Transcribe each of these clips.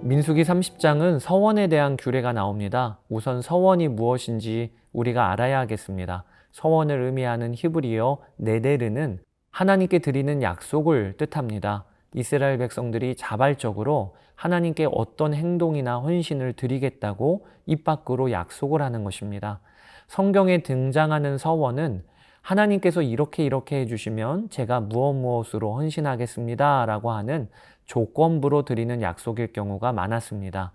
민수기 30장은 서원에 대한 규례가 나옵니다. 우선 서원이 무엇인지 우리가 알아야 하겠습니다. 서원을 의미하는 히브리어 네데르는 하나님께 드리는 약속을 뜻합니다. 이스라엘 백성들이 자발적으로 하나님께 어떤 행동이나 헌신을 드리겠다고 입 밖으로 약속을 하는 것입니다. 성경에 등장하는 서원은 하나님께서 이렇게 해주시면 제가 무엇으로 헌신하겠습니다 라고 하는 조건부로 드리는 약속일 경우가 많았습니다.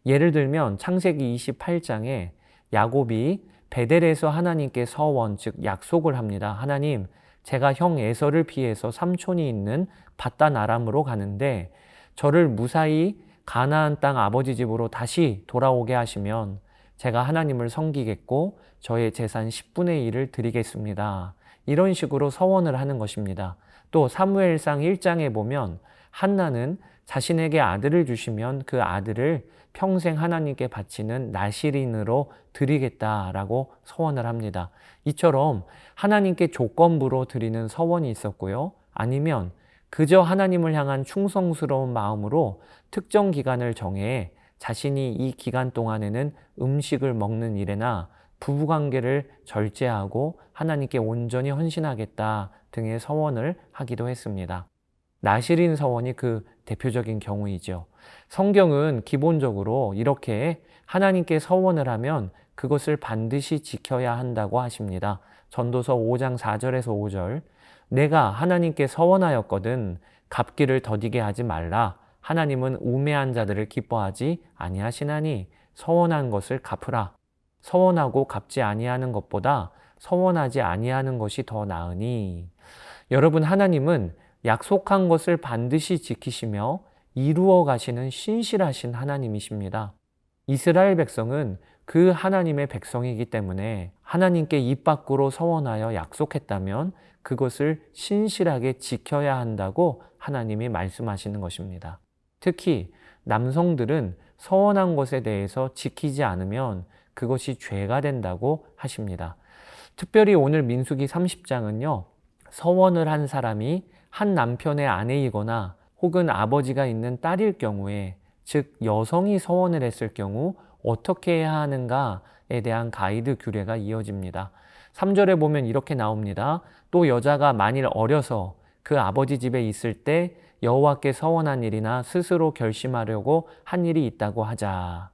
예를 들면 창세기 28장에 야곱이 베델에서 하나님께 서원, 즉 약속을 합니다. 하나님, 제가 형 에서를 피해서 삼촌이 있는 밧단 아람으로 가는데 저를 무사히 가나안 땅 아버지 집으로 다시 돌아오게 하시면 제가 하나님을 섬기겠고 저의 재산 10분의 1을 드리겠습니다. 이런 식으로 서원을 하는 것입니다. 또 사무엘상 1장에 보면 한나는 자신에게 아들을 주시면 그 아들을 평생 하나님께 바치는 나실인으로 드리겠다라고 서원을 합니다. 이처럼 하나님께 조건부로 드리는 서원이 있었고요. 아니면 그저 하나님을 향한 충성스러운 마음으로 특정 기간을 정해 자신이 이 기간 동안에는 음식을 먹는 일에나 부부관계를 절제하고 하나님께 온전히 헌신하겠다 등의 서원을 하기도 했습니다. 나실인 서원이 그 대표적인 경우이죠. 성경은 기본적으로 이렇게 하나님께 서원을 하면 그것을 반드시 지켜야 한다고 하십니다. 전도서 5장 4절에서 5절 내가 하나님께 서원하였거든 갚기를 더디게 하지 말라. 하나님은 우매한 자들을 기뻐하지 아니하시나니 서원한 것을 갚으라. 서원하고 갚지 아니하는 것보다 서원하지 아니하는 것이 더 나으니. 여러분, 하나님은 약속한 것을 반드시 지키시며 이루어 가시는 신실하신 하나님이십니다. 이스라엘 백성은 그 하나님의 백성이기 때문에 하나님께 입 밖으로 서원하여 약속했다면 그것을 신실하게 지켜야 한다고 하나님이 말씀하시는 것입니다. 특히 남성들은 서원한 것에 대해서 지키지 않으면 그것이 죄가 된다고 하십니다. 특별히 오늘 민수기 30장은요. 서원을 한 사람이 한 남편의 아내이거나 혹은 아버지가 있는 딸일 경우에, 즉 여성이 서원을 했을 경우 어떻게 해야 하는가에 대한 가이드 규례가 이어집니다. 3절에 보면 이렇게 나옵니다. 또 여자가 만일 어려서 그 아버지 집에 있을 때 여호와께 서원한 일이나 스스로 결심하려고 한 일이 있다고 하자.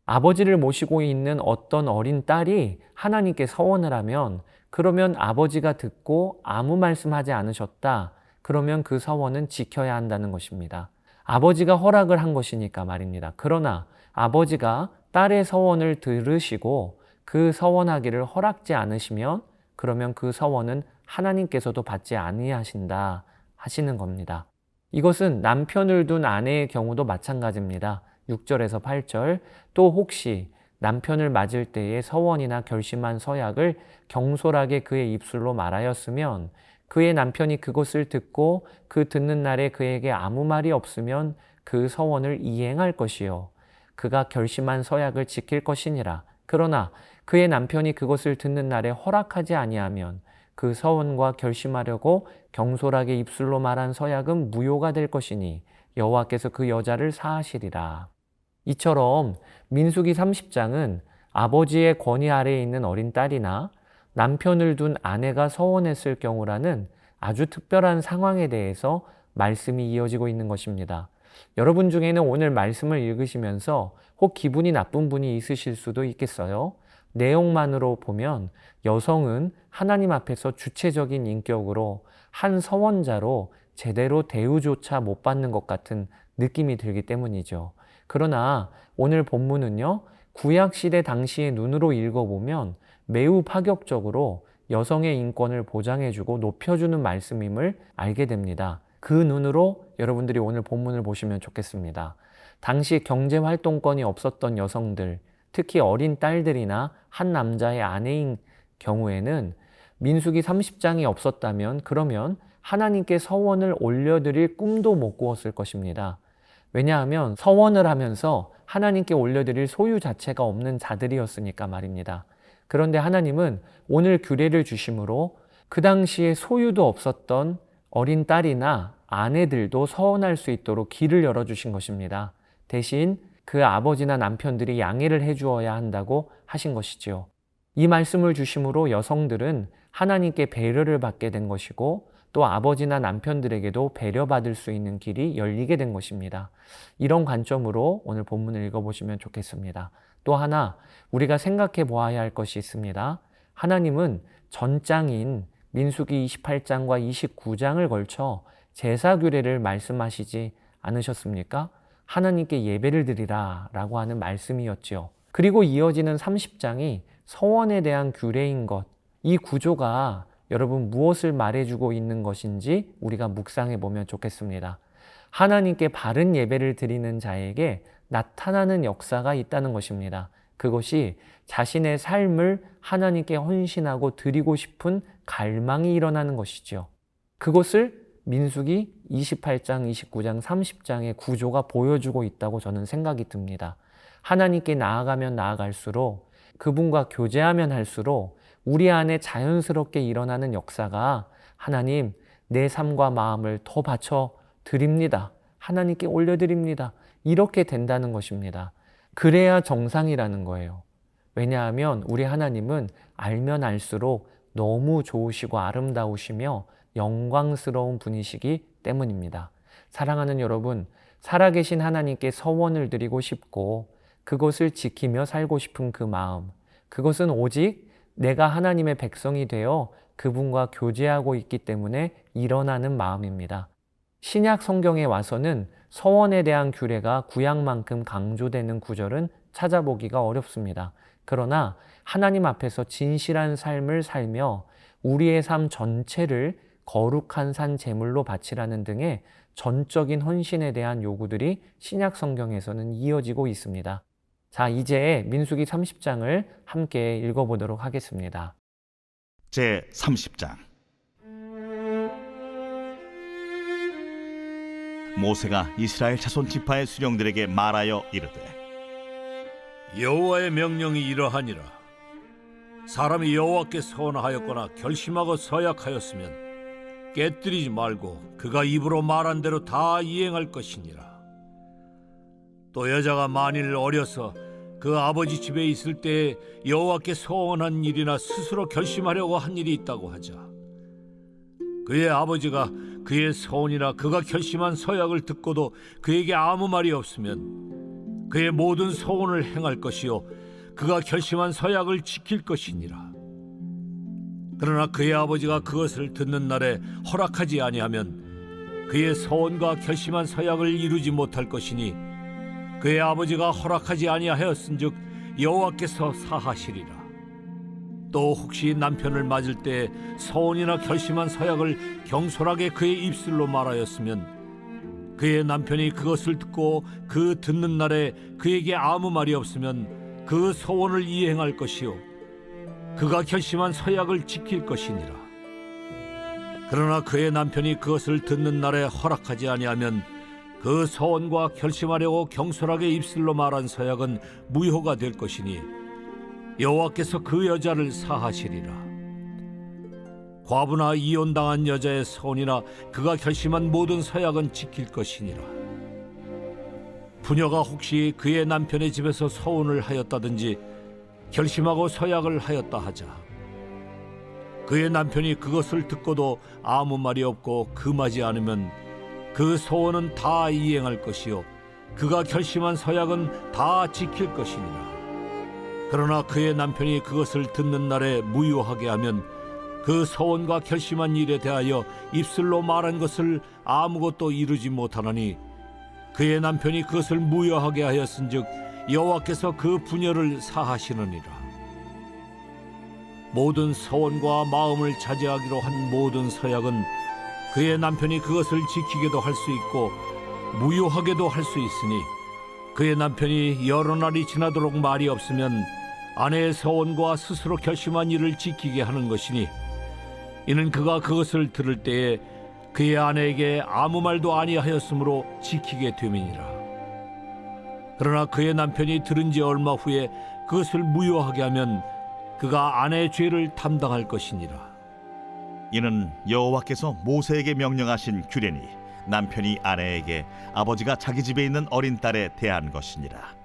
아버지를 모시고 있는 어떤 어린 딸이 하나님께 서원을 하면 그러면 아버지가 듣고 아무 말씀하지 않으셨다. 그러면 그 서원은 지켜야 한다는 것입니다. 아버지가 허락을 한 것이니까 말입니다. 그러나 아버지가 딸의 서원을 들으시고 그 서원하기를 허락지 않으시면 그러면 그 서원은 하나님께서도 받지 아니하신다 하시는 겁니다. 이것은 남편을 둔 아내의 경우도 마찬가지입니다. 6절에서 8절 또 혹시 남편을 맞을 때에 서원이나 결심한 서약을 경솔하게 그의 입술로 말하였으면 그의 남편이 그것을 듣고 그 듣는 날에 그에게 아무 말이 없으면 그 서원을 이행할 것이요 그가 결심한 서약을 지킬 것이니라. 그러나 그의 남편이 그것을 듣는 날에 허락하지 아니하면 그 서원과 결심하려고 경솔하게 입술로 말한 서약은 무효가 될 것이니 여호와께서 그 여자를 사하시리라. 이처럼 민수기 30장은 아버지의 권위 아래에 있는 어린 딸이나 남편을 둔 아내가 서원했을 경우라는 아주 특별한 상황에 대해서 말씀이 이어지고 있는 것입니다. 여러분 중에는 오늘 말씀을 읽으시면서 혹 기분이 나쁜 분이 있으실 수도 있겠어요. 내용만으로 보면 여성은 하나님 앞에서 주체적인 인격으로 한 서원자로 제대로 대우조차 못 받는 것 같은 느낌이 들기 때문이죠. 그러나 오늘 본문은요, 구약시대 당시의 눈으로 읽어보면 매우 파격적으로 여성의 인권을 보장해주고 높여주는 말씀임을 알게 됩니다. 그 눈으로 여러분들이 오늘 본문을 보시면 좋겠습니다. 당시 경제활동권이 없었던 여성들, 특히 어린 딸들이나 한 남자의 아내인 경우에는 민수기 30장이 없었다면 그러면 하나님께 서원을 올려드릴 꿈도 못 꾸었을 것입니다. 왜냐하면 서원을 하면서 하나님께 올려드릴 소유 자체가 없는 자들이었으니까 말입니다. 그런데 하나님은 오늘 규례를 주심으로 그 당시에 소유도 없었던 어린 딸이나 아내들도 서원할 수 있도록 길을 열어주신 것입니다. 대신 그 아버지나 남편들이 양해를 해주어야 한다고 하신 것이지요. 이 말씀을 주심으로 여성들은 하나님께 배려를 받게 된 것이고 또 아버지나 남편들에게도 배려받을 수 있는 길이 열리게 된 것입니다. 이런 관점으로 오늘 본문을 읽어보시면 좋겠습니다. 또 하나 우리가 생각해 보아야 할 것이 있습니다. 하나님은 전장인 민수기 28장과 29장을 걸쳐 제사규례를 말씀하시지 않으셨습니까? 하나님께 예배를 드리라 라고 하는 말씀이었지요. 그리고 이어지는 30장이 서원에 대한 규례인 것, 이 구조가 여러분 무엇을 말해주고 있는 것인지 우리가 묵상해 보면 좋겠습니다. 하나님께 바른 예배를 드리는 자에게 나타나는 역사가 있다는 것입니다. 그것이 자신의 삶을 하나님께 헌신하고 드리고 싶은 갈망이 일어나는 것이죠. 그것을 민수기 28장, 29장, 30장의 구조가 보여주고 있다고 저는 생각이 듭니다. 하나님께 나아가면 나아갈수록 그분과 교제하면 할수록 우리 안에 자연스럽게 일어나는 역사가 하나님, 내 삶과 마음을 더 바쳐 드립니다. 하나님께 올려드립니다. 이렇게 된다는 것입니다. 그래야 정상이라는 거예요. 왜냐하면 우리 하나님은 알면 알수록 너무 좋으시고 아름다우시며 영광스러운 분이시기 때문입니다. 사랑하는 여러분, 살아계신 하나님께 서원을 드리고 싶고 그것을 지키며 살고 싶은 그 마음, 그것은 오직 내가 하나님의 백성이 되어 그분과 교제하고 있기 때문에 일어나는 마음입니다. 신약 성경에 와서는 서원에 대한 규례가 구약만큼 강조되는 구절은 찾아보기가 어렵습니다. 그러나 하나님 앞에서 진실한 삶을 살며 우리의 삶 전체를 거룩한 산 제물로 바치라는 등의 전적인 헌신에 대한 요구들이 신약 성경에서는 이어지고 있습니다. 자, 이제 민수기 30장을 함께 읽어보도록 하겠습니다. 제 30장. 모세가 이스라엘 자손 지파의 수령들에게 말하여 이르되 여호와의 명령이 이러하니라. 사람이 여호와께 서원하였거나 결심하고 서약하였으면 깨뜨리지 말고 그가 입으로 말한 대로 다 이행할 것이니라. 또 여자가 만일 어려서 그 아버지 집에 있을 때에 여호와께 서원한 일이나 스스로 결심하려고 한 일이 있다고 하자. 그의 아버지가 그의 서원이나 그가 결심한 서약을 듣고도 그에게 아무 말이 없으면 그의 모든 서원을 행할 것이요 그가 결심한 서약을 지킬 것이니라. 그러나 그의 아버지가 그것을 듣는 날에 허락하지 아니하면 그의 서원과 결심한 서약을 이루지 못할 것이니 그의 아버지가 허락하지 아니하였은즉 여호와께서 사하시리라. 또 혹시 남편을 맞을 때 서원이나 결심한 서약을 경솔하게 그의 입술로 말하였으면 그의 남편이 그것을 듣고 그 듣는 날에 그에게 아무 말이 없으면 그 서원을 이행할 것이요 그가 결심한 서약을 지킬 것이니라. 그러나 그의 남편이 그것을 듣는 날에 허락하지 아니하면 그 서원과 결심하려고 경솔하게 입술로 말한 서약은 무효가 될 것이니 여호와께서 그 여자를 사하시리라. 과부나 이혼당한 여자의 서원이나 그가 결심한 모든 서약은 지킬 것이니라. 부녀가 혹시 그의 남편의 집에서 서원을 하였다든지 결심하고 서약을 하였다 하자. 그의 남편이 그것을 듣고도 아무 말이 없고 금하지 않으면 그 서원은 다 이행할 것이요 그가 결심한 서약은 다 지킬 것이니라. 그러나 그의 남편이 그것을 듣는 날에 무효하게 하면 그 서원과 결심한 일에 대하여 입술로 말한 것을 아무것도 이루지 못하나니 그의 남편이 그것을 무효하게 하였은즉 여호와께서 그 부녀를 사하시느니라. 모든 서원과 마음을 차지하기로 한 모든 서약은 그의 남편이 그것을 지키게도 할 수 있고 무효하게도 할 수 있으니 그의 남편이 여러 날이 지나도록 말이 없으면 아내의 서원과 스스로 결심한 일을 지키게 하는 것이니 이는 그가 그것을 들을 때에 그의 아내에게 아무 말도 아니하였으므로 지키게 됨이니라. 그러나 그의 남편이 들은 지 얼마 후에 그것을 무효하게 하면 그가 아내의 죄를 담당할 것이니라. 이는 여호와께서 모세에게 명령하신 규례니 남편이 아내에게 아버지가 자기 집에 있는 어린 딸에 대한 것이니라.